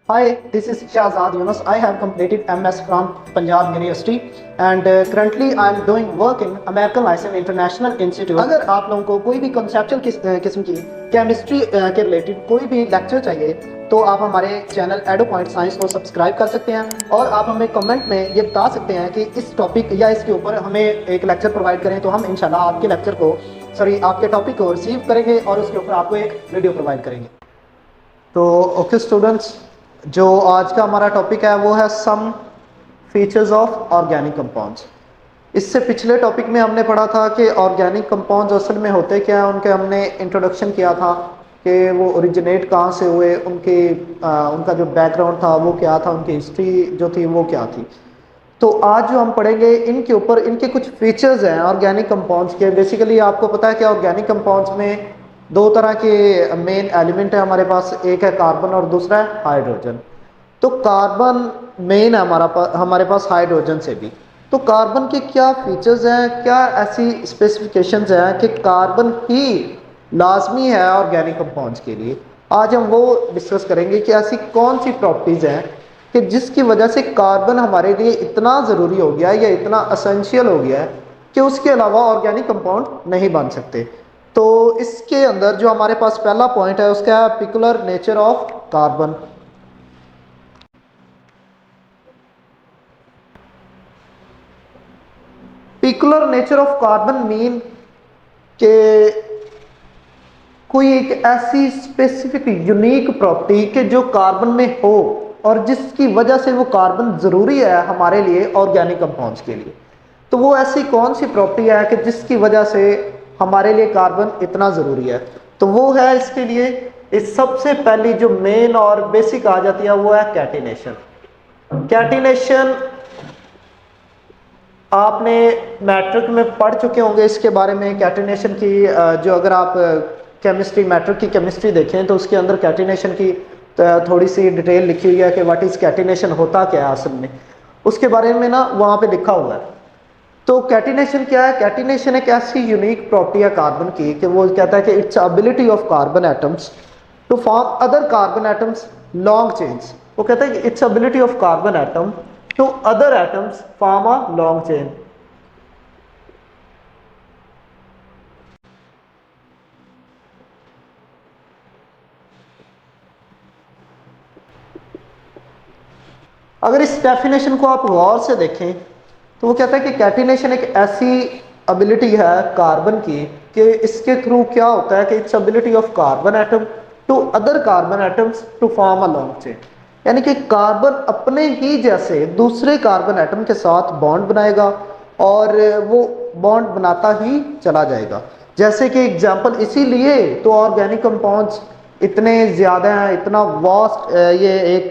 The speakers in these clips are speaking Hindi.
Hi, this is Shahzad Yunus. I have completed MS from Punjab University and currently I am doing work in American License International Institute. अगर आप लोगों को कोई भी कॉन्सेप्चुअल किस्म की केमिस्ट्री के रिलेटेड कोई भी लेक्चर चाहिए तो आप हमारे चैनल एडो पॉइंट साइंस को सब्सक्राइब कर सकते हैं और आप हमें कमेंट में ये बता सकते हैं कि इस टॉपिक या इसके ऊपर हमें एक लेक्चर प्रोवाइड करें तो हम इंशाल्लाह आपके लेक्चर को आपके टॉपिक को रिसीव करेंगे और उसके ऊपर आपको एक वीडियो प्रोवाइड करेंगे। तो ओके स्टूडेंट्स, जो आज का हमारा टॉपिक है वो है some features of organic compounds. इससे पिछले टॉपिक में हमने पढ़ा था कि ऑर्गेनिक कंपाउंड्स असल में होते क्या है, उनके हमने इंट्रोडक्शन किया था कि वो ओरिजिनेट कहाँ से हुए, उनका जो बैकग्राउंड था वो क्या था, उनकी हिस्ट्री जो थी वो क्या थी। तो आज जो हम पढ़ेंगे इनके ऊपर इनके कुछ फीचर्स हैं ऑर्गेनिक कंपाउंड्स के। बेसिकली आपको पता है कि ऑर्गेनिक कंपाउंड्स में दो तरह के मेन एलिमेंट है हमारे पास, एक है कार्बन और दूसरा है हाइड्रोजन। तो कार्बन मेन है हमारे पास हाइड्रोजन से भी। तो कार्बन के क्या फीचर्स हैं, क्या ऐसी स्पेसिफिकेशंस हैं कि कार्बन ही लाजमी है ऑर्गेनिक कंपाउंड्स के लिए। आज हम वो डिस्कस करेंगे कि ऐसी कौन सी प्रॉपर्टीज़ हैं कि जिसकी वजह से कार्बन हमारे लिए इतना ज़रूरी हो गया है या इतना असेंशियल हो गया है कि उसके अलावा ऑर्गेनिक कंपाउंड नहीं बन सकते। तो इसके अंदर जो हमारे पास पहला पॉइंट है उसका है peculiar nature of carbon. Peculiar nature of carbon mean के कोई एक ऐसी स्पेसिफिक यूनिक प्रॉपर्टी के जो कार्बन में हो और जिसकी वजह से वो कार्बन ज़रूरी है हमारे लिए ऑर्गेनिक कंपाउंड्स के लिए। तो वो ऐसी कौन सी प्रॉपर्टी है कि जिसकी वजह से हमारे लिए कार्बन इतना ज़रूरी है। तो वो है इसके लिए इस सबसे पहली जो मेन और बेसिक आ जाती है वो है कैटिनेशन। कैटिनेशन आपने मैट्रिक में पढ़ चुके होंगे इसके बारे में। कैटिनेशन की जो अगर आप केमिस्ट्री मैट्रिक की केमिस्ट्री देखें तो उसके अंदर कैटिनेशन की थोड़ी सी डिटेल लिखी हुई है कि व्हाट इज़ कैटिनेशन, होता क्या है असल में, उसके बारे में ना वहाँ पे लिखा हुआ है। तो कैटिनेशन क्या है? कैटिनेशन एक ऐसी यूनिक प्रॉपर्टी है कार्बन की कि वो कहता है कि it's ability of carbon atoms to form other carbon atoms long chains. वो कहता है कि it's ability of carbon atom to other atoms form a long chain. अगर इस डेफिनेशन को आप गौर से देखें तो वो कहता है कि कैटिनेशन एक ऐसी एबिलिटी है कार्बन की कि इसके थ्रू क्या होता है कि it's ability of carbon atom to other carbon atoms to form a long chain. यानी कि कार्बन अपने ही जैसे दूसरे कार्बन एटम के साथ बॉन्ड बनाएगा और वो बॉन्ड बनाता ही चला जाएगा। जैसे कि एग्जांपल, इसीलिए तो ऑर्गेनिक कंपाउंड्स इतने ज़्यादा हैं, इतना वास्ट ये एक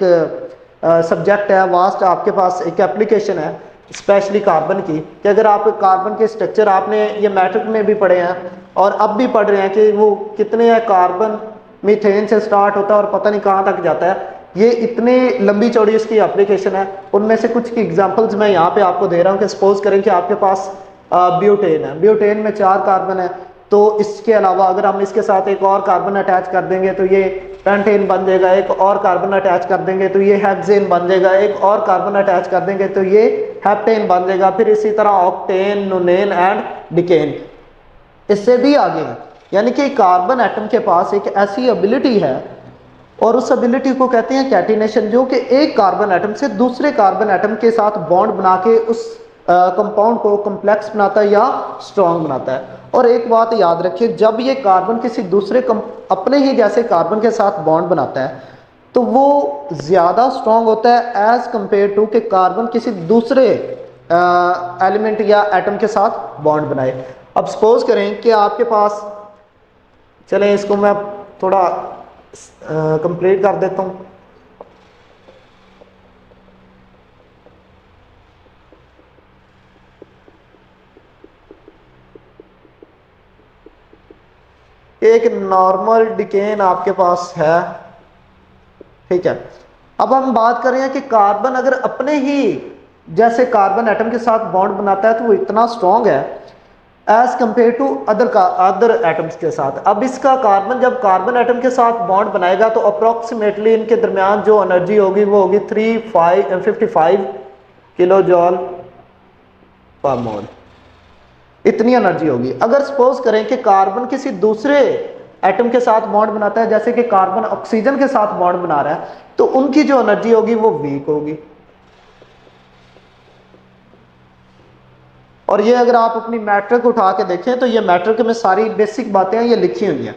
सब्जेक्ट है, वास्ट आपके पास एक एप्लीकेशन है स्पेशली कार्बन की, कि अगर आप कार्बन के स्ट्रक्चर आपने ये मैट्रिक में भी पढ़े हैं और अब भी पढ़ रहे हैं कि वो कितने हैं, कार्बन मीथेन से स्टार्ट होता है और पता नहीं कहाँ तक जाता है। ये इतनी लंबी चौड़ी इसकी एप्लीकेशन है। उनमें से कुछ की एग्जांपल्स मैं यहाँ पे आपको दे रहा हूँ कि सपोज करें कि आपके पास ब्यूटेन है, ब्यूटेन में 4 कार्बन है। तो इसके अलावा अगर हम इसके साथ एक और कार्बन अटैच कर देंगे तो ये पेंटेन बन जाएगा, एक और कार्बन अटैच कर देंगे तो ये हेक्सेन बन जाएगा, एक और कार्बन अटैच कर देंगे तो ये हेप्टेन बन जाएगा, फिर इसी तरह ऑक्टेन, नोनेन एंड डिकेन, इससे भी आगे है। यानी कि कार्बन एटम के पास एक ऐसी एबिलिटी है और उस एबिलिटी को कहते हैं कैटिनेशन, जो कि एक कार्बन एटम से दूसरे कार्बन एटम के साथ बॉन्ड बना के उस कंपाउंड को कॉम्प्लेक्स बनाता है या स्ट्रॉन्ग बनाता है। और एक बात याद रखिए, जब ये कार्बन किसी दूसरे अपने ही जैसे कार्बन के साथ बॉन्ड बनाता है तो वो ज़्यादा स्ट्रॉन्ग होता है एज कंपेयर टू कि कार्बन किसी दूसरे एलिमेंट या एटम के साथ बॉन्ड बनाए। अब सपोज करें कि आपके पास, चलें इसको मैं थोड़ा कंप्लीट कर देता हूँ। एक नॉर्मल डिकेन आपके पास है, ठीक है। अब हम बात कर रहे हैं कि कार्बन अगर अपने ही जैसे कार्बन एटम के साथ बॉन्ड बनाता है तो वो इतना स्ट्रॉन्ग है as compare to other atoms के साथ। अब इसका कार्बन जब कार्बन एटम के साथ बॉन्ड बनाएगा तो अप्रोक्सीमेटली इनके दरमियान जो एनर्जी होगी वो होगी 355 किलो जॉल पर मोल, इतनी एनर्जी होगी। अगर सपोज करें कि कार्बन किसी दूसरे एटम के साथ बॉन्ड बनाता है, जैसे कि कार्बन ऑक्सीजन के साथ बॉन्ड बना रहा है, तो उनकी जो एनर्जी होगी वो वीक होगी। और ये अगर आप अपनी मैट्रिक उठा के देखें तो ये मैट्रिक में सारी बेसिक बातें हैं, ये लिखी हुई हैं।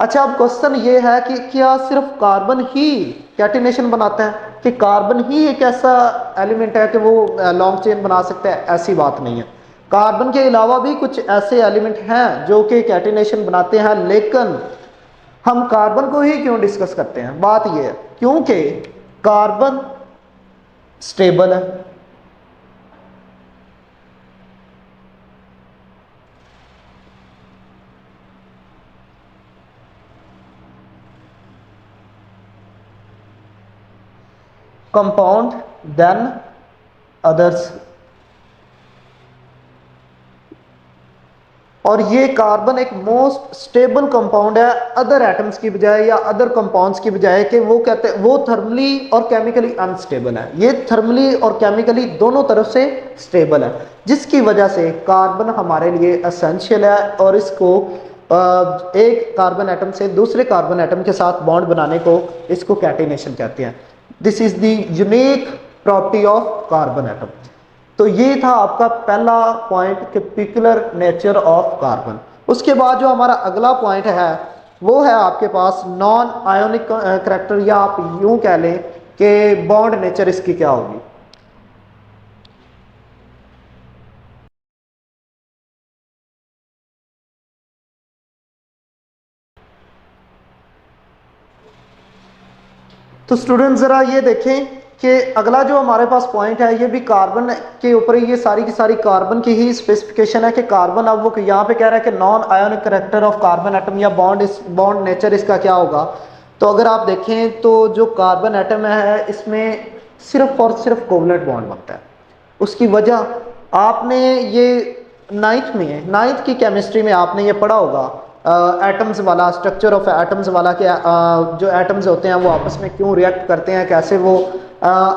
अच्छा, अब क्वेश्चन ये है कि क्या सिर्फ कार्बन ही कैटिनेशन बनाता है, कि कार्बन ही एक ऐसा एलिमेंट है कि वो लॉन्ग चेन बना सकता है? ऐसी बात नहीं है। कार्बन के अलावा भी कुछ ऐसे एलिमेंट हैं जो कि कैटिनेशन बनाते हैं, लेकिन हम कार्बन को ही क्यों डिस्कस करते हैं? बात यह है क्योंकि कार्बन स्टेबल है, कंपाउंड देन अदर्स, और ये कार्बन एक मोस्ट स्टेबल कंपाउंड है अदर एटम्स की बजाय या अदर कंपाउंड्स की बजाय, कि वो कहते हैं वो थर्मली और केमिकली अनस्टेबल है। ये थर्मली और केमिकली दोनों तरफ से स्टेबल है, जिसकी वजह से कार्बन हमारे लिए एसेंशियल है। और इसको एक कार्बन एटम से दूसरे कार्बन एटम के साथ बॉन्ड बनाने को इसको कैटिनेशन कहते हैं। This is the unique property of carbon atom. तो ये था आपका पहला पॉइंट कि पिकुलर नेचर ऑफ कार्बन। उसके बाद जो हमारा अगला पॉइंट है वो है आपके पास नॉन आयोनिक करैक्टर, या आप यूं कह लें कि बॉन्ड नेचर इसकी क्या होगी। तो स्टूडेंट जरा ये देखें कि अगला जो हमारे पास पॉइंट है ये भी कार्बन के ऊपर ही, ये सारी की सारी कार्बन की ही स्पेसिफिकेशन है कि कार्बन, अब वो यहाँ पे कह रहा है कि non ionic character of carbon atom या बॉन्ड नेचर इसका क्या होगा। तो अगर आप देखें तो जो कार्बन एटम है इसमें सिर्फ और सिर्फ कोवलेंट बॉन्ड बनता है। उसकी वजह आपने ये नाइन्थ की केमिस्ट्री में आपने ये पढ़ा होगा, एटम्स वाला, स्ट्रक्चर ऑफ एटम्स वाला, कि जो एटम्स होते हैं वो आपस में क्यों रिएक्ट करते हैं, कैसे वो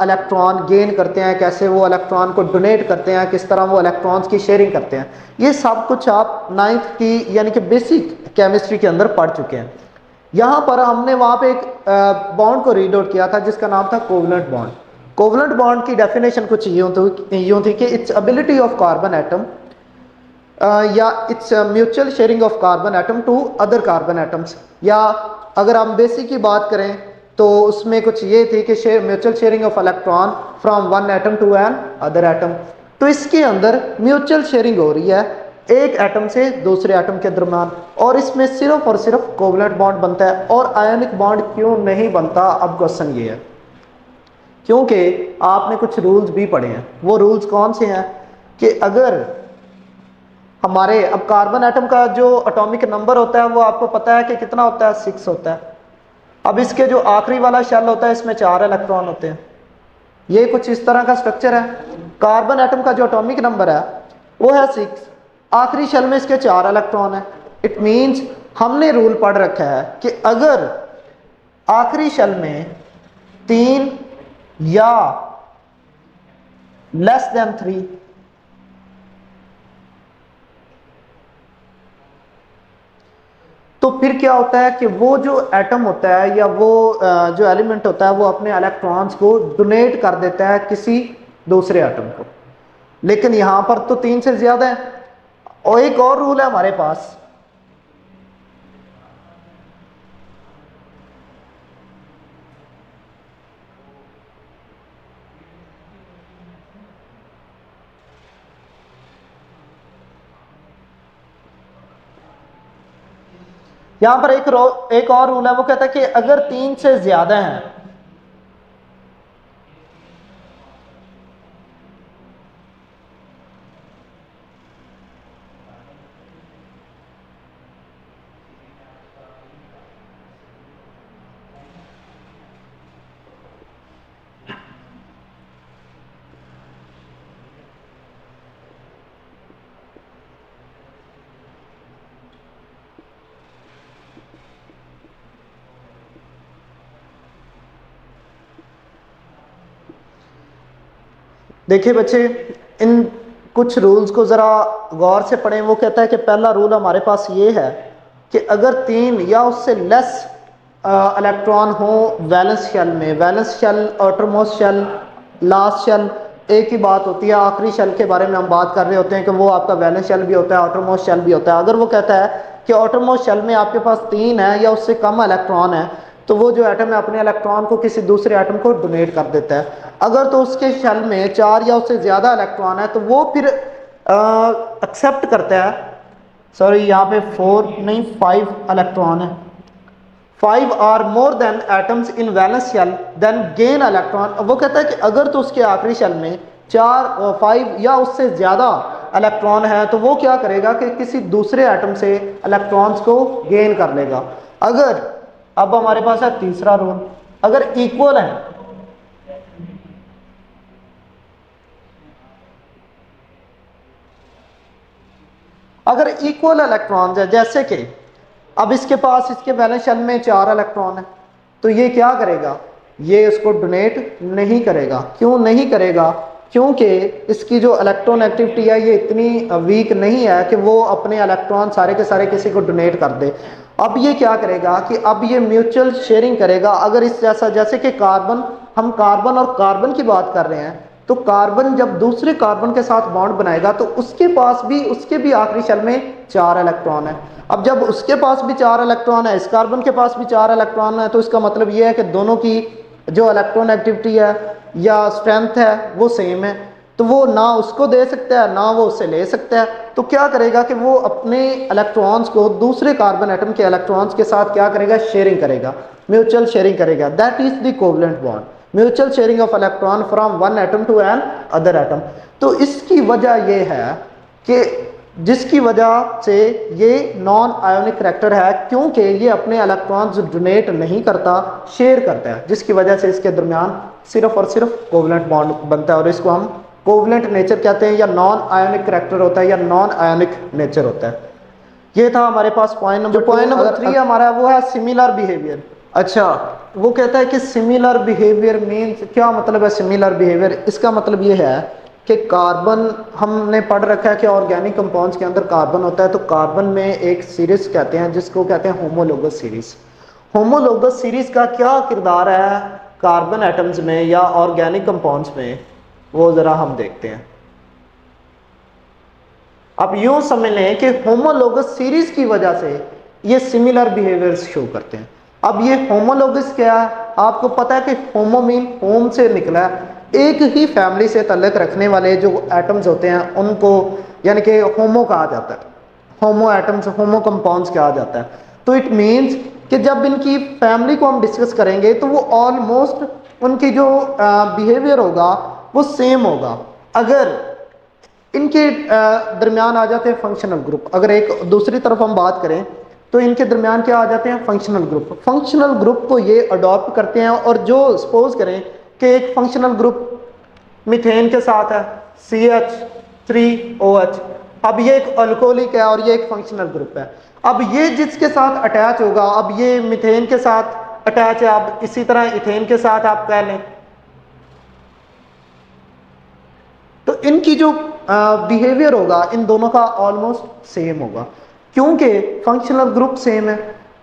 इलेक्ट्रॉन गेन करते हैं, कैसे वो इलेक्ट्रॉन को डोनेट करते हैं, किस तरह वो इलेक्ट्रॉन्स की शेयरिंग करते हैं। ये सब कुछ आप नाइन्थ की यानी कि बेसिक केमिस्ट्री के अंदर पढ़ चुके हैं। यहाँ पर हमने वहाँ पे एक बॉन्ड को रीड आउट किया था जिसका नाम था कोवलेंट बॉन्ड। कोवलेंट बॉन्ड की डेफिनेशन कुछ यूं थी कि it's ability of carbon atom या its mutual sharing of carbon atom to other carbon atoms, या अगर हम बेसिक की बात करें तो उसमें कुछ ये थी कि mutual sharing of electron from one atom to another atom. तो इसके अंदर म्यूचुअल शेयरिंग हो रही है एक एटम से दूसरे एटम के दरम्यान, और इसमें सिर्फ और सिर्फ कोवलेंट बॉन्ड बनता है। और आयनिक बॉन्ड क्यों नहीं बनता? अब क्वेश्चन ये है क्योंकि आपने कुछ रूल्स भी पढ़े हैं। वो रूल्स कौन से हैं कि अगर हमारे, अब कार्बन एटम का जो एटॉमिक नंबर होता है वो आपको पता है कि कितना होता है? 6 होता है। अब इसके जो आखिरी वाला शेल होता है इसमें 4 इलेक्ट्रॉन होते हैं। ये कुछ इस तरह का स्ट्रक्चर है। कार्बन एटम का जो एटॉमिक नंबर है वो है 6, आखिरी शेल में इसके 4 इलेक्ट्रॉन है। इट मींस हमने रूल पढ़ रखा है कि अगर आखिरी शेल में 3 या लेस देन 3 तो फिर क्या होता है कि वो जो एटम होता है या वो जो एलिमेंट होता है वो अपने इलेक्ट्रॉन्स को डोनेट कर देता है किसी दूसरे एटम को। लेकिन यहां पर तो 3 से ज्यादा है। और एक और रूल है हमारे पास, यहां पर एक और रूल है। वो कहता है कि अगर 3 से ज्यादा है देखिए बच्चे, इन कुछ रूल्स को ज़रा गौर से पढ़ें। वो कहता है कि पहला रूल हमारे पास ये है कि अगर 3 या उससे लेस इलेक्ट्रॉन हो वैलेंस शेल में, valence shell, outermost shell, last shell एक ही बात होती है। आखिरी शेल के बारे में हम बात कर रहे होते हैं कि वो आपका वैलेंस शेल भी होता है, आउटरमोस्ट शेल भी होता है। अगर वो कहता है कि आउटरमोस्ट शेल में आपके पास 3 है या उससे कम इलेक्ट्रॉन है, तो वो जो एटम है अपने इलेक्ट्रॉन को किसी दूसरे एटम को डोनेट कर देता है। अगर तो उसके शेल में 4 या उससे ज़्यादा इलेक्ट्रॉन है तो वो फिर एक्सेप्ट करता है, सॉरी यहाँ पे 4 नहीं 5 इलेक्ट्रॉन है, 5 are more than atoms in valence shell then gain electron. वो कहता है कि अगर तो उसके आखिरी शेल में 4 5 या उससे ज़्यादा इलेक्ट्रॉन है तो वो क्या करेगा कि किसी दूसरे एटम से इलेक्ट्रॉन्स को गेन कर लेगा। अगर, अब हमारे पास है तीसरा रूल, अगर इक्वल है, अगर इक्वल इलेक्ट्रॉन्स है, जैसे कि अब इसके पास इसके वैलेंस शेल में 4 इलेक्ट्रॉन है, तो ये क्या करेगा, ये उसको डोनेट नहीं करेगा। क्यों नहीं करेगा? क्योंकि इसकी जो इलेक्ट्रॉन एक्टिविटी है ये इतनी वीक नहीं है कि वो अपने इलेक्ट्रॉन सारे के सारे किसी को डोनेट कर दे। अब ये क्या करेगा कि अब ये म्यूचुअल शेयरिंग करेगा। अगर इस जैसा, जैसे कि कार्बन, हम कार्बन और कार्बन की बात कर रहे हैं, तो कार्बन जब दूसरे कार्बन के साथ बॉन्ड बनाएगा तो उसके पास भी, उसके भी आखिरी शेल में 4 इलेक्ट्रॉन है। अब जब उसके पास भी 4 इलेक्ट्रॉन है, इस कार्बन के पास भी 4 इलेक्ट्रॉन है, तो इसका मतलब ये है कि दोनों की जो इलेक्ट्रॉन एक्टिविटी है या स्ट्रेंथ है वो सेम है। तो वो ना उसको दे सकता है ना वो उससे ले सकता है। तो क्या करेगा कि वो अपने इलेक्ट्रॉन्स को दूसरे कार्बन एटम के इलेक्ट्रॉन्स के साथ क्या करेगा, शेयरिंग करेगा, म्यूचुअल शेयरिंग करेगा। That is the covalent bond, mutual sharing of electron from one atom to another atom. तो इसकी वजह यह है कि जिसकी वजह से ये नॉन आयोनिक करैक्टर है, क्योंकि ये अपने इलेक्ट्रॉन्स डोनेट नहीं करता, शेयर करता है, जिसकी वजह से इसके दरमियान सिर्फ और सिर्फ कोवलेंट बॉन्ड बनता है और इसको हम कोवलेंट नेचर कहते हैं, या नॉन आयोनिक करैक्टर होता है, या नॉन आयोनिक नेचर होता है। ये था हमारे पास पॉइंट नंबर 2। पॉइंट नंबर 3 हमारा वो है सिमिलर बिहेवियर। अच्छा, वो कहता है कि सिमिलर बिहेवियर मीन्स, क्या मतलब है सिमिलर बिहेवियर? इसका मतलब ये है कि कार्बन, हमने पढ़ रखा है कि ऑर्गेनिक कंपाउंड्स के अंदर कार्बन होता है, तो कार्बन में एक सीरीज कहते हैं जिसको कहते हैं होमोलोगस सीरीज। होमोलोगस सीरीज का क्या किरदार है कार्बन एटम्स में या ऑर्गेनिक कंपाउंड्स में, वो जरा हम देखते हैं। आप यूं समझ लें कि होमोलोगस सीरीज की वजह से ये सिमिलर बिहेवियर्स शो करते हैं। अब ये होमोलोगस क्या है? आपको पता है कि होमो मीन होम से निकला है, एक ही फैमिली से ताल्लुक रखने वाले जो एटम्स होते हैं उनको यानी कि होमो कहा जाता है, होमो एटम्स, होमो कंपाउंड्स कहा जाता है। तो इट मीन्स कि जब इनकी फैमिली को हम डिस्कस करेंगे तो वो ऑलमोस्ट उनकी जो बिहेवियर होगा वो सेम होगा। अगर इनके दरमियान आ जाते हैं फंक्शनल ग्रुप, अगर एक दूसरी तरफ हम बात करें तो इनके दरमियान क्या आ जाते हैं, फंक्शनल ग्रुप। फंक्शनल ग्रुप को ये अडॉप्ट करते हैं, और जो सपोज करें कि एक फंक्शनल ग्रुप मीथेन के साथ है CH3OH, अब ये एक अल्कोहलिक है और ये एक फंक्शनल ग्रुप है। अब ये जिसके साथ अटैच होगा, अब ये मीथेन के साथ अटैच है, अब इसी तरह इथेन के साथ आप कह लें, तो इनकी जो बिहेवियर होगा इन दोनों का ऑलमोस्ट सेम होगा, क्योंकि फंक्शनल ग्रुप सेम है।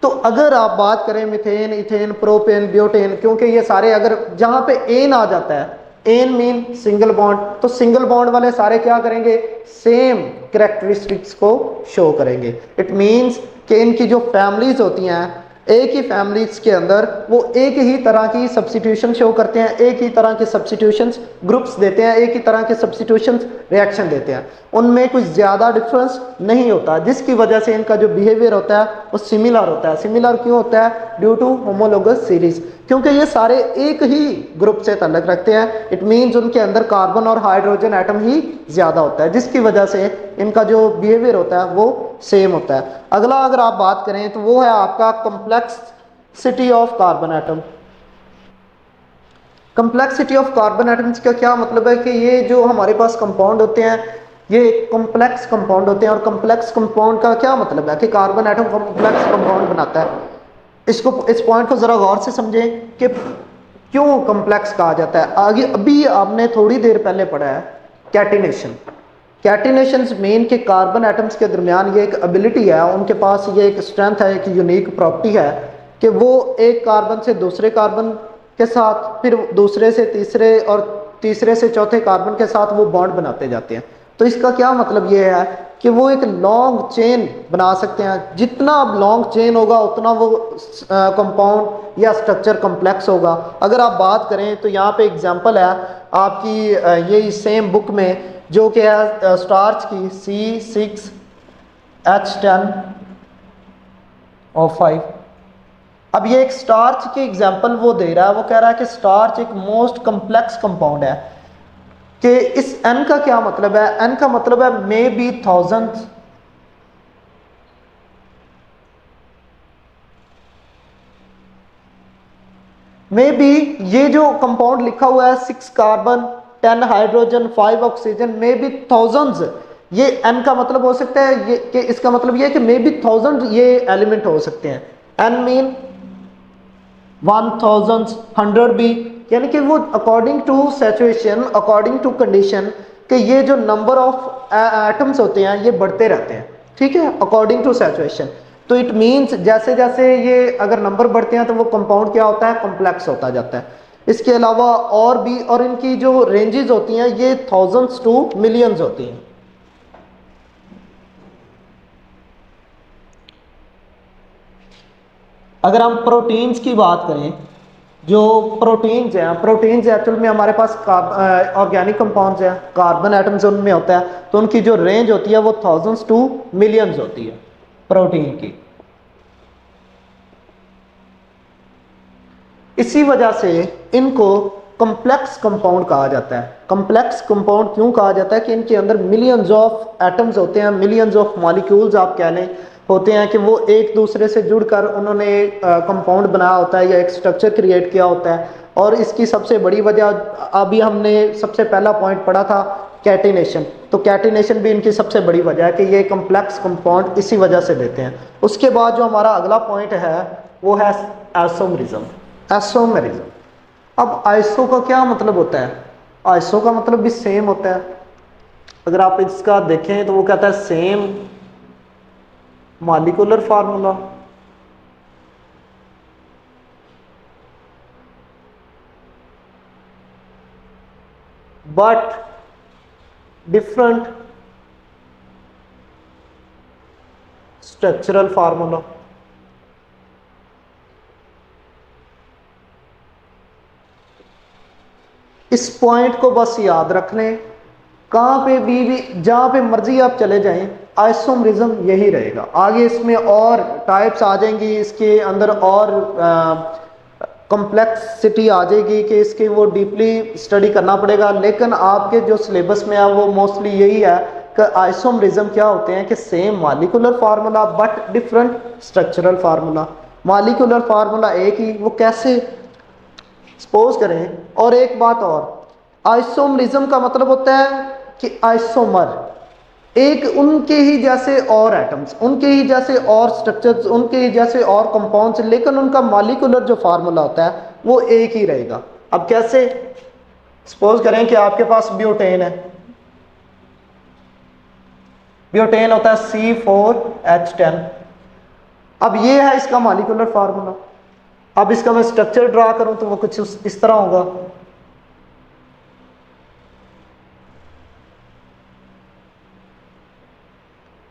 तो अगर आप बात करें मीथेन, इथेन, प्रोपेन, ब्यूटेन, क्योंकि ये सारे अगर जहां पे एन आ जाता है, एन मीन सिंगल बॉन्ड, तो सिंगल बॉन्ड वाले सारे क्या करेंगे, सेम कैरेक्टरिस्टिक्स को शो करेंगे। इट मींस कि इनकी जो फैमिलीज होती हैं, एक ही फैमिलीज के अंदर वो एक ही तरह की सब्स्टिट्यूशन शो करते हैं, एक ही तरह के सब्स्टिट्यूशंस ग्रुप्स देते हैं, एक ही तरह के सब्स्टिट्यूशंस रिएक्शन देते हैं, उनमें कुछ ज़्यादा डिफरेंस नहीं होता, जिसकी वजह से इनका जो बिहेवियर होता है वो सिमिलर होता है। सिमिलर क्यों होता है? ड्यू टू होमोलोगस सीरीज, क्योंकि ये सारे एक ही ग्रुप से ताल्लुक रखते हैं। इट मीन्स उनके अंदर कार्बन और हाइड्रोजन एटम ही ज़्यादा होता है, जिसकी वजह से इनका जो बिहेवियर होता है वो सेम होता है। अगला अगर आप बात करें तो वो है आपका complexity of carbon atom. Complexity of carbon atoms का क्या मतलब है कि ये जो हमारे पास कंपाउंड होते हैं ये कॉम्प्लेक्स कंपाउंड होते हैं, और कॉम्प्लेक्स कंपाउंड का क्या मतलब है कि कार्बन एटम कॉम्प्लेक्स कंपाउंड बनाता है। इसको, इस पॉइंट को जरा गौर से समझें कि क्यों कॉम्प्लेक्स कहा जाता है? आगे अभी आपने थोड़ी देर पहले पढ़ा है कैटिनेशन। कैटिनेशन मीन के कार्बन एटम्स के दरमियान ये एक एबिलिटी है, उनके पास ये एक स्ट्रेंथ है, एक यूनिक प्रॉपर्टी है कि वो एक कार्बन से दूसरे कार्बन के साथ, फिर दूसरे से तीसरे और तीसरे से चौथे कार्बन के साथ वो बॉन्ड बनाते जाते हैं। तो इसका क्या मतलब ये है कि वो एक लॉन्ग चेन बना सकते हैं। जितना लॉन्ग चेन होगा उतना वो कंपाउंड या स्ट्रक्चर कॉम्प्लेक्स होगा। अगर आप बात करें तो यहाँ पे एग्जांपल है आपकी ये सेम बुक में, जो कि है स्टार्च की C6H10O5। अब ये एक स्टार्च की एग्जांपल वो दे रहा है, वो कह रहा है कि स्टार्च एक मोस्ट कॉम्प्लेक्स कंपाउंड है। कि इस n का क्या मतलब है? n का मतलब है may be thousands, may be ये जो कंपाउंड लिखा हुआ है 6 carbon 10 hydrogen 5 oxygen may be thousands, ये n का मतलब हो सकता है ये कि इसका मतलब ये है कि मे बी 1000 ये एलिमेंट हो सकते हैं। n मीन 1000, 100 भी, यानी कि वो according to saturation, according to condition, कि ये जो नंबर ऑफ एटम्स होते हैं ये बढ़ते रहते हैं, ठीक है, अकॉर्डिंग टू सैचुरेशन। तो इट मीन्स जैसे जैसे ये अगर नंबर बढ़ते हैं तो वो कंपाउंड क्या होता है? कॉम्प्लेक्स होता जाता है। इसके अलावा और भी, और इनकी जो रेंजेस होती हैं ये थाउजेंड्स टू मिलियंस होती हैं। अगर हम प्रोटीन्स की बात करें, जो प्रोटीन्स हैं, प्रोटीन्स एक्चुअल में हमारे पास ऑर्गेनिक कंपाउंड्स हैं, कार्बन एटम्स उनमें होता है, तो उनकी जो रेंज होती है वो थाउजेंड्स टू मिलियंस होती है प्रोटीन की। इसी वजह से इनको कॉम्प्लेक्स कंपाउंड कहा जाता है। कॉम्प्लेक्स कंपाउंड क्यों कहा जाता है? कि इनके अंदर मिलियंस ऑफ एटम्स होते हैं, मिलियंस ऑफ मॉलिक्यूल्स आप कह लें होते हैं, कि वो एक दूसरे से जुड़कर उन्होंने कंपाउंड बनाया होता है या एक स्ट्रक्चर क्रिएट किया होता है। और इसकी सबसे बड़ी वजह, अभी हमने सबसे पहला पॉइंट पढ़ा था कैटिनेशन, तो कैटिनेशन भी इनकी सबसे बड़ी वजह है कि ये कॉम्प्लेक्स कंपाउंड इसी वजह से देते हैं। उसके बाद जो हमारा अगला पॉइंट है वो है आइसोमेरिज्म। आइसोमेरिज्म, अब आइसो का क्या मतलब होता है? आइसो का मतलब भी सेम होता है। अगर आप इसका देखें तो वो कहता है same molecular formula, but different structural formula. इस पॉइंट को बस याद रख लें, कहाँ पे भी जहाँ पे मर्जी आप चले जाएं आइसोमेरिज्म यही रहेगा। आगे इसमें और टाइप्स आ जाएंगी, इसके अंदर और कॉम्प्लेक्सिटी आ जाएगी कि इसकी वो डीपली स्टडी करना पड़ेगा, लेकिन आपके जो सिलेबस में है वो मोस्टली यही है कि आइसोमेरिज्म क्या होते हैं कि same molecular formula but different structural formula. Molecular formula एक ही, वो कैसे सपोज करें। और एक बात और, आइसोमेरिज्म का मतलब होता है कि आइसोमर, एक उनके ही जैसे और एटम्स, उनके ही जैसे और स्ट्रक्चर्स, उनके ही जैसे और कंपाउंड्स, लेकिन उनका मॉलिक्यूलर जो फार्मूला होता है वो एक ही रहेगा। अब कैसे? सपोज करें कि आपके पास ब्यूटेन है, ब्यूटेन होता है C4H10। अब ये है इसका मॉलिक्यूलर फार्मूला। अब इसका मैं स्ट्रक्चर ड्रा करूं तो वो कुछ इस तरह होगा।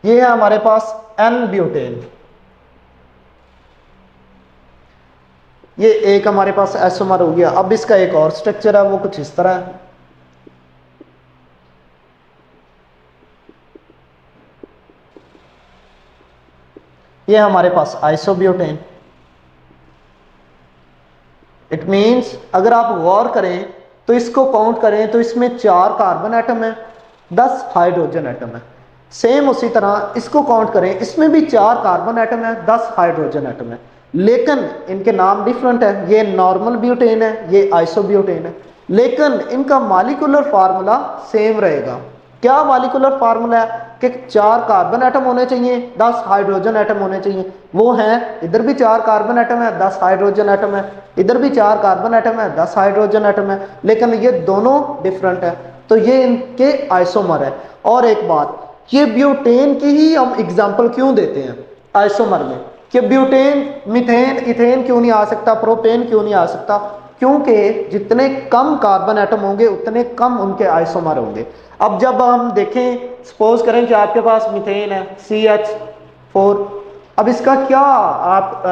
ये है हमारे पास N ब्यूटेन, ये एक हमारे पास आइसोमर हो गया। अब इसका एक और स्ट्रक्चर है, वो कुछ इस तरह है। ये हमारे पास आइसोब्यूटेन। इट मीन्स अगर आप गौर करें तो इसको काउंट करें तो इसमें 4 कार्बन एटम है, 10 हाइड्रोजन एटम है। सेम उसी तरह इसको काउंट करें, इसमें भी 4 कार्बन एटम है, 10 हाइड्रोजन एटम है, लेकिन इनके नाम डिफरेंट है। ये नॉर्मल ब्यूटेन है, ये आइसोब्यूटेन है, लेकिन इनका मॉलिक्यूलर फार्मूला सेम रहेगा। क्या मॉलिक्यूलर फार्मूला है? कि 4 कार्बन एटम होने चाहिए, 10 हाइड्रोजन एटम होने चाहिए, वो हैं, इधर भी 4 कार्बन एटम है, 10 हाइड्रोजन एटम है, इधर भी 4 कार्बन एटम है, 10 हाइड्रोजन एटम है, लेकिन ये दोनों डिफरेंट है, तो ये इनके आइसोमर है। और एक बात, ये ब्यूटेन की ही हम एग्जाम्पल क्यों देते हैं आइसोमर में, कि ब्यूटेन, मीथेन, इथेन क्यों नहीं आ सकता, प्रोपेन क्यों नहीं आ सकता, क्योंकि जितने कम कार्बन एटम होंगे उतने कम उनके आइसोमर होंगे। अब जब हम देखें, सपोज करें कि आपके पास मीथेन है CH4, अब इसका क्या आप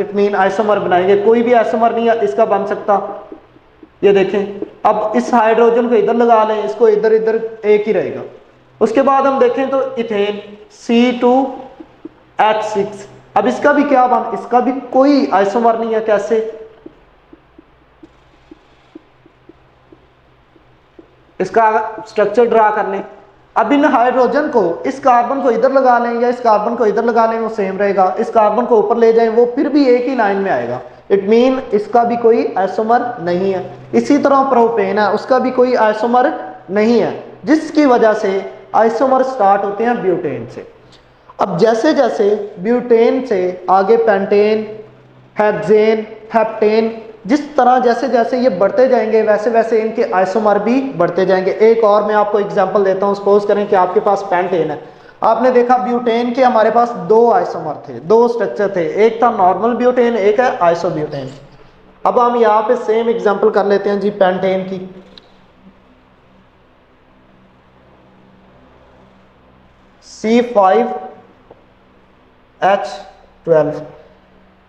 इट मीन आइसोमर बनाएंगे, कोई भी आइसोमर नहीं है इसका बन सकता। ये देखें, अब इस हाइड्रोजन को इधर लगा लें, इसको इधर इधर एक ही रहेगा। उसके बाद हम देखें तो इथेन C2H6, अब इसका भी क्या बन, इसका भी कोई आइसोमर नहीं है, कैसे, इसका स्ट्रक्चर ड्रा कर लें। अब इन हाइड्रोजन को, इस कार्बन को इधर लगा लें या इस कार्बन को इधर लगा लें, वो सेम रहेगा, इस कार्बन को ऊपर ले जाएं वो फिर भी एक ही लाइन में आएगा, इट मीन इसका भी कोई आइसोमर नहीं है। इसी तरह प्रोपेन है, उसका भी कोई आइसोमर नहीं है, जिसकी वजह से आइसोमर स्टार्ट होते हैं ब्यूटेन से। अब जैसे जैसे ब्यूटेन से आगे पेंटेन, हेक्सेन, हेप्टेन, जिस तरह जैसे जैसे ये बढ़ते जाएंगे वैसे वैसे इनके आइसोमर भी बढ़ते जाएंगे। एक और मैं आपको एग्जांपल देता हूँ, सपोज करें कि आपके पास पेंटेन है, आपने देखा ब्यूटेन के हमारे पास 2 आइसोमर थे, 2 स्ट्रक्चर थे, एक था नॉर्मल ब्यूटेन, एक है आइसोब्यूटेन। अब हम यहाँ पे सेम एग्जांपल कर लेते हैं जी पेंटेन की। C5H12,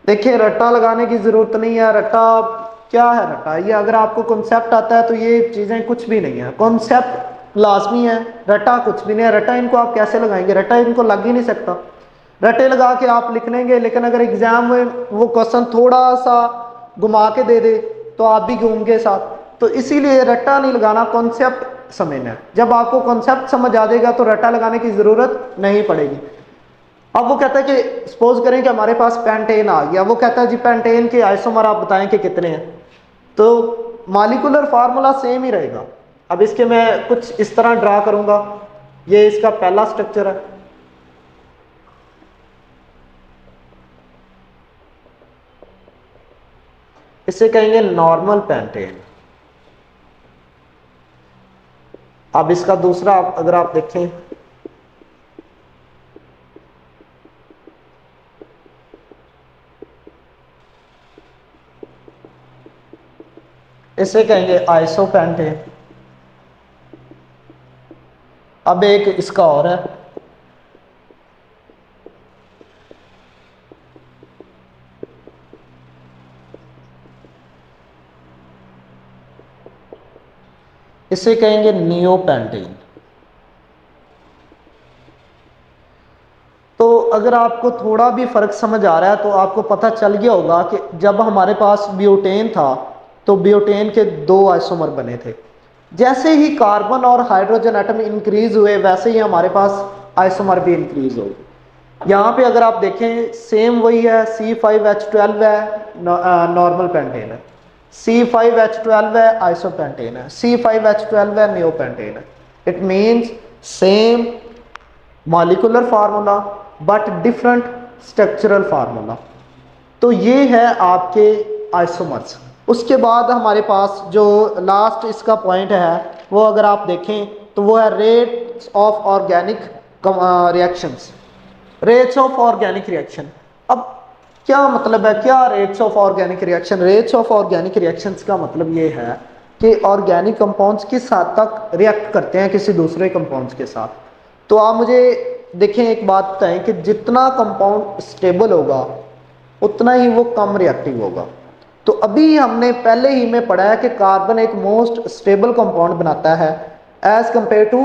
देखिए रट्टा लगाने की जरूरत नहीं है, रट्टा क्या है, रट्टा ये अगर आपको कॉन्सेप्ट आता है तो ये चीजें कुछ भी नहीं है, कॉन्सेप्ट लाजमी है, रट्टा कुछ भी नहीं है। रट्टा इनको आप कैसे लगाएंगे, रट्टा इनको लग ही नहीं सकता, रट्टे लगा के आप लिख लेंगे, लेकिन अगर एग्जाम में वो क्वेश्चन थोड़ा सा घुमा के दे दे तो आप भी घूमगे साथ, तो इसीलिए रट्टा नहीं लगाना, कॉन्सेप्ट समझना है। जब आपको कॉन्सेप्ट समझ आ जाएगा तो रट्टा लगाने की जरूरत नहीं पड़ेगी। अब वो कहता है कि सपोज करें कि हमारे पास पेंटेन आ गया, वो कहता है जी पेंटेन के आइसोमर आप बताएं कि कितने हैं, तो मॉलिक्यूलर फार्मूला सेम ही रहेगा। अब इसके मैं कुछ इस तरह ड्रा करूंगा, ये इसका पहला स्ट्रक्चर है, इसे कहेंगे नॉर्मल पेंटेन। अब इसका दूसरा अगर आप देखें, इसे कहेंगे आइसोपेंटेन। अब एक इसका और है, इसे कहेंगे नियोपेंटेन। तो अगर आपको थोड़ा भी फर्क समझ आ रहा है तो आपको पता चल गया होगा कि जब हमारे पास ब्यूटेन था तो ब्यूटेन के 2 आइसोमर बने थे। जैसे ही कार्बन और हाइड्रोजन एटम इंक्रीज हुए वैसे ही हमारे पास आइसोमर भी इंक्रीज हो गए। यहाँ पे अगर आप देखें सेम वही है, C5H12 है, नॉर्मल पेंटेन है, C5H12 है, आइसोपेंटेन है, C5H12 है, नियोपेंटेन है। It means same molecular formula but different structural formula. तो ये है आपके आइसोमर्स। उसके बाद हमारे पास जो लास्ट इसका पॉइंट है वो अगर आप देखें तो वो है rates of organic reactions. Rates of organic reaction, अब क्या मतलब है, क्या rates of organic reaction, rates of organic reactions का मतलब ये है कि ऑर्गेनिक कंपाउंड्स किस हद तक रिएक्ट करते हैं किसी दूसरे कंपाउंड्स के साथ। तो आप मुझे देखें एक बात बताएं कि जितना कंपाउंड स्टेबल होगा उतना ही वो कम रिएक्टिव होगा। तो अभी हमने पहले ही में पढ़ा है कि कार्बन एक मोस्ट स्टेबल कंपाउंड बनाता है as compare to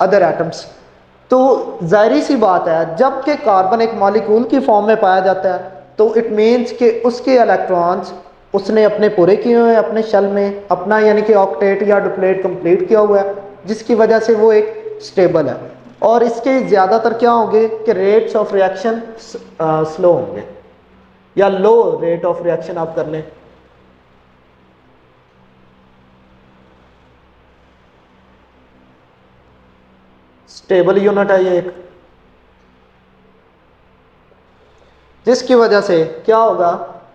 other atoms. तो जाहिर सी बात है जबकि कार्बन एक मॉलिक्यूल की फॉर्म में पाया जाता है तो इट मीन्स कि उसके इलेक्ट्रॉन्स उसने अपने पूरे किए हुए हैं अपने शेल में अपना, यानी कि ऑक्टेट या डुप्लेट कंप्लीट किया हुआ है, जिसकी वजह से वो एक स्टेबल है। और इसके ज़्यादातर क्या होंगे कि रेट्स ऑफ रिएक्शन स्लो होंगे या लो रेट ऑफ रिएक्शन आप कर लें। स्टेबल यूनिट है ये एक, जिसकी वजह से क्या होगा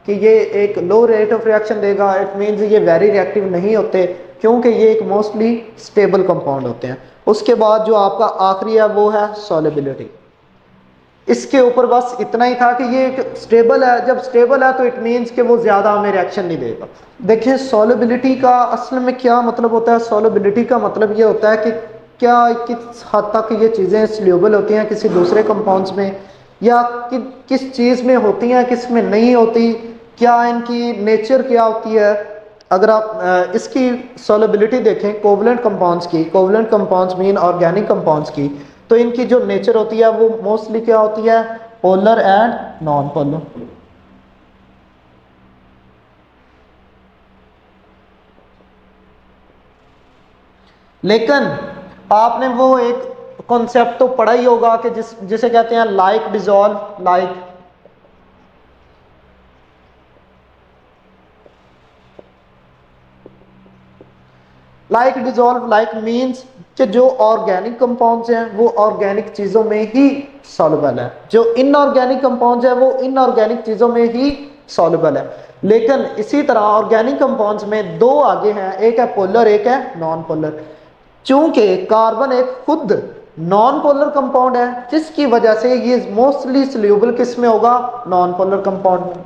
कि ये एक लो रेट ऑफ रिएक्शन देगा। इट मींस ये वेरी रिएक्टिव नहीं होते क्योंकि ये एक मोस्टली स्टेबल कंपाउंड होते हैं। उसके बाद जो आपका आखिरी है वो है सॉल्युबिलिटी। इसके ऊपर बस इतना ही था कि ये एक स्टेबल है, जब स्टेबल है तो इट मींस कि वो ज़्यादा हमें रिएक्शन नहीं देगा। देखिए सॉल्युबिलिटी का असल में क्या मतलब होता है। सॉल्युबिलिटी का मतलब ये होता है कि क्या किस हद तक ये चीज़ें सॉल्युबल होती हैं किसी दूसरे कंपाउंड्स में, या किस चीज़ में होती हैं किस में नहीं होती, क्या इनकी नेचर क्या होती है। अगर आप इसकी सॉल्युबिलिटी देखें कोवलेंट कंपाउंड्स की, covalent compounds mean organic compounds की, तो इनकी जो नेचर होती है वो मोस्टली क्या होती है, पोलर एंड नॉन पोलर। लेकिन आपने वो एक कॉन्सेप्ट तो पढ़ा ही होगा कि जिसे कहते हैं like dissolve like. Like dissolve like means कि जो ऑर्गेनिक कंपाउंड्स हैं वो ऑर्गेनिक चीज़ों में ही सॉल्युबल है, जो इनऑर्गेनिक कंपाउंड्स हैं वो इनऑर्गेनिक चीज़ों में ही सॉल्युबल है। लेकिन इसी तरह ऑर्गेनिक कंपाउंड्स में दो आगे हैं, एक है पोलर एक है नॉन पोलर। चूंकि कार्बन एक खुद नॉन पोलर कंपाउंड है जिसकी वजह से ये मोस्टली सॉल्युबल किस में होगा, नॉन पोलर कंपाउंड में।